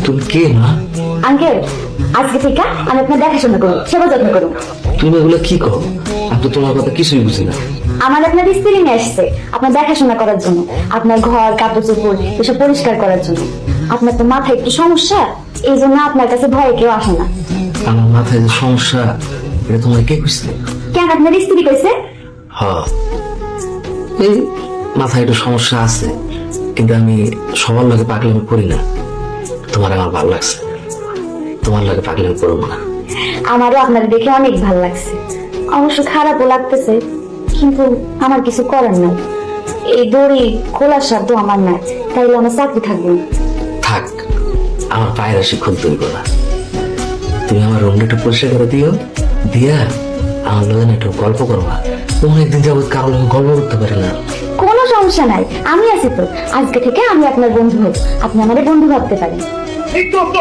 তুমি কে মা? আঙ্কেল, আজকে থেকে আমি আপনার দেখাশোনা করুন, সেবা যত্ন করুন। তুমি এগুলো কি কো? আমি তো তোমার কথা কিছুই বুঝি না। আমার আপনার স্ত্রী নিয়ে আসছে আপনার দেখাশোনা করার জন্য, আপনার ঘর কাপড় চোপড় এসব পরিষ্কার করার জন্য। আপনার তো মাথায় একটু সমস্যা, এই জন্য আপনার কাছে ভয়ে কেউ আসে না। আমার মাথায় যে সমস্যা, এটা তোমার কে কইছে? কেন, আপনার স্ত্রী কইছে? হ্যাঁ, এই মাথায় একটু সমস্যা আছে, কিন্তু আমি সবার লগে পাগলামি করি না। তোমার আমার ভালো লাগছে, তোমার লগে পাগলামি করবো না। আমারও আপনার দেখে অনেক ভালো লাগছে, অবশ্য খারাপও লাগতেছে, কিন্তু আমার কিছু করার নাই। এই দড়ি খোলার সাধ্য আমার নাই, তাইলে আমার চাকরি থাকবে না। থাক, আমার পায়ের শিক্ষণ তৈরি করা। তুমি আমার রুমটা একটু পরিষ্কার করে দিও, দিয়া আমার লোক একটু গল্প করবা। তুমি একদিন যাবত কারো লোক গল্প করতে পারে না। কোনো সমস্যা নাই, আমি আছি তো। আজকে থেকে আমি আপনার বন্ধু হব, আপনি আমাদের বন্ধু ভাবতে পারেন।